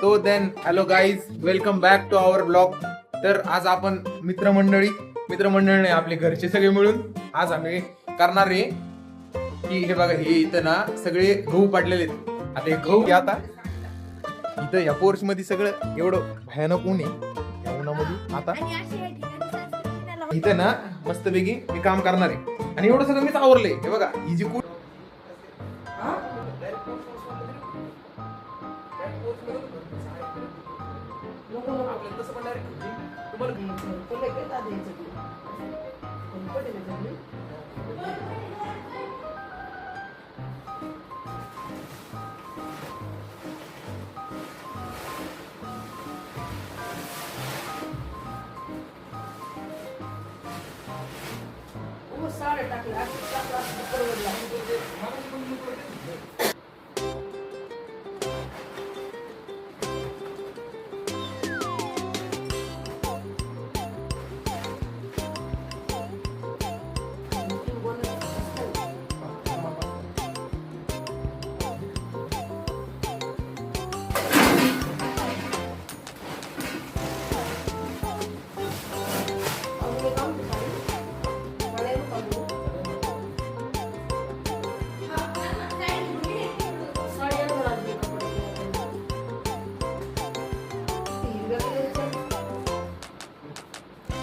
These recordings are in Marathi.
तो then hello guys, welcome back to our blog. तर आज आपण मित्रमंडळी आपले घरचे सगळे मिळून आज आम्ही करणार आहे की हे बघा, हे इथं ना सगळे गहू पडलेले आहेत. आता हे गहू आता इथं या पोर्च मध्ये सगळं एवढं भयानक ऊन आहे. या उन्हामध्ये आता इथं ना मस्तपैकी मी काम करणार आहे आणि एवढं सगळं मीच आवरलंय. हे बघा ही जी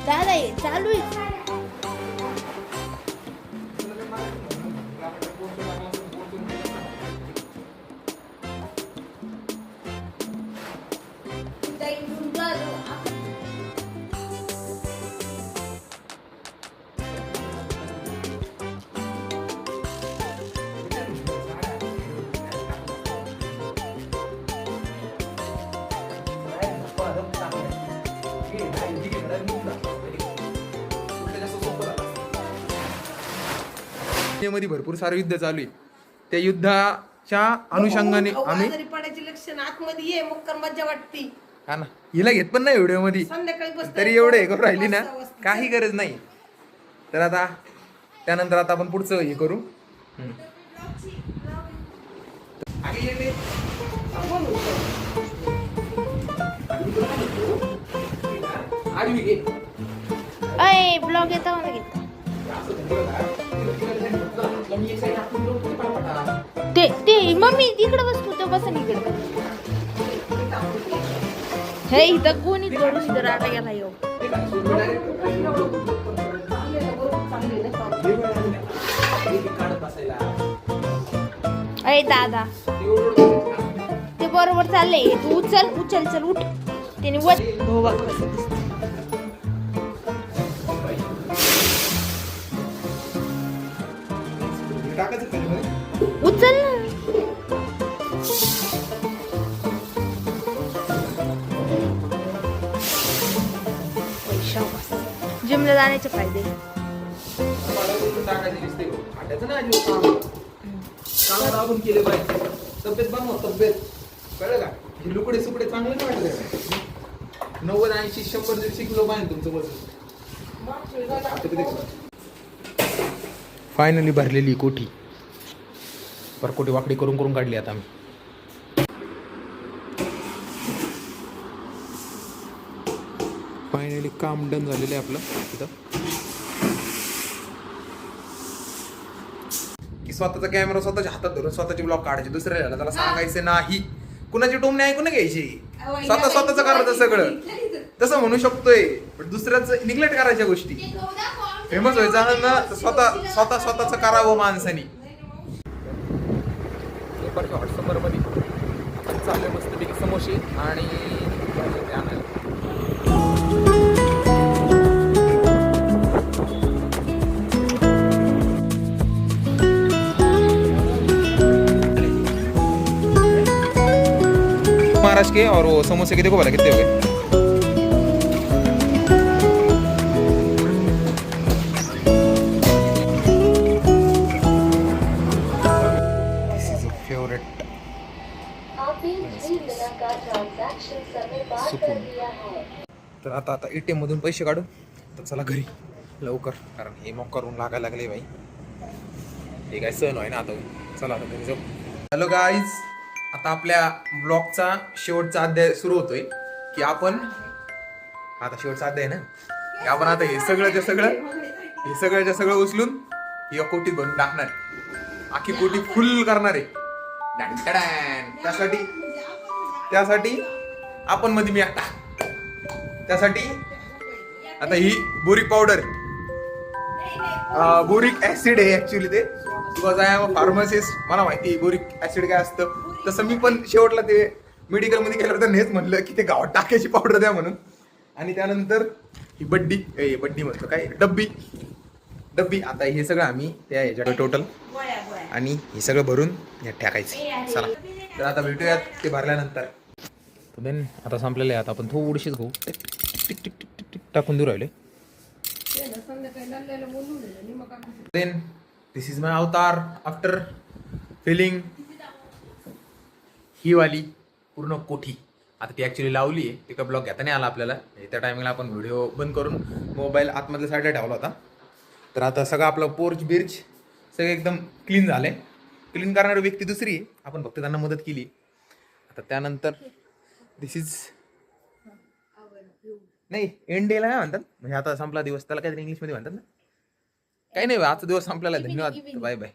दादा ये चालू आहे. मध्ये भरपूर सारं युद्ध चालू आहे. त्या युद्धाच्या अनुषंगाने आम्ही पडायची लक्षण आतमध्ये ये मग मजा वाटते. हा ना, हिला घेत पण नाही व्हिडिओ मध्ये, तरी एवढं हे करून राहिली ना, काही गरज नाही. तर आता त्यानंतर आता आपण पुढचं हे करू. अय ब्लॉग येता मला घेता ते मम्मी तिकडे बसतो तर बसन इकडे. हे इथं कोणी करून इथं राडा गेला येऊ. अय दादा ते बरोबर चाललंय. तू उचल चल उठ. त्याने धोबा कसं दिसत. उचल ना. जिमला जाण्याचे फायदे. तब्येत बनव, तब्येत कळलं का? हे लुकडे सुकडे चांगले नाही वाटत. 90, 80, 100, 150 किलो पाहिजे तुमचं वजन. फायनली भरलेली कोठी, परकोटी वाकडी करून करून काढली आता आम्ही. फायनली काम डन झालेलं आहे आपलं इथं. की स्वतःचा कॅमेरा स्वतःच्या हातात धरून स्वतःचे ब्लॉग काढायचे, दुसऱ्याला त्याला सांगायचं नाही. कुणाची टोमणी ऐकून घ्यायची, स्वतःच करायचं सगळं. तसं म्हणू शकतोय, पण दुसऱ्याचं निग्लेक्ट करायच्या गोष्टी. फेमस व्हायचं ना, तर स्वतःच करावं माणसानी. हॉटसपॉर मध्ये चाललंय मस्तपैकी समोसे आणि महाराष्ट्र के. और वो समोसे के देखो भला कितने हो गए. This is a favorite. तर आता ATM मधून पैसे काढू. तर चला घरी लवकर, कारण हे मग करून लागायला लागले बाई. हे काय सण आहे ना आता. चला आता घरी जाऊ. हॅलो गाईज, आता आपल्या ब्लॉगचा शेवटचा अध्याय सुरू होतोय की आपण आता शेवटचा अध्याय ना की आपण आता हे सगळ्याच्या सगळं उचलून या कोटीत भरून टाकणार. आखी कोटी फुल करणार आहे. त्यासाठी आपण मध्ये मी एकटा. त्यासाठी आता ही बोरिक पावडर बोरिक ऍसिड आहे ऍक्च्युली ते. Because I am a pharmacist. मला माहिती आहे बोरिक ऍसिड काय असतं. तसं मी पण शेवटला ते मेडिकल मध्ये गेल्यावर तर हेच म्हणलं की ते गावात टाकायची पावडर द्या म्हणून. आणि त्यानंतर ही बड्डी म्हणतो काय डब्बी. आता हे सगळं आम्ही त्या ह्याच्याकडे टोटल आणि हे सगळं भरून यात टाकायचं. चला तर आता भेटूयात ते भरल्यानंतर. देन आता संपलेलं आहे. आता आपण थोडीशीच घेऊ टिक टाकून देऊ राहिले. देन दिस इज माय अवतार आफ्टर फिलिंग ही वाली पूर्ण कोठी. आता ती ॲक्च्युली लावली आहे. ती का ब्लॉग घेता नाही आला आपल्याला. त्या टायमिंगला आपण व्हिडिओ बंद करून मोबाईल आतमधल्या साईडला ठेवला होता. तर आता सगळं आपलं पोर्च बिर्च सगळं एकदम क्लीन झालं आहे. क्लीन करणारी व्यक्ती दुसरी आहे. आपण फक्त त्यांना मदत केली. आता त्यानंतर दिस इज नाही एंड डेला काय म्हणतात म्हणजे आता संपला दिवस त्याला काहीतरी इंग्लिशमध्ये म्हणतात ना. काही नाही आजचा दिवस संपलेला आहे. धन्यवाद. Bye bye.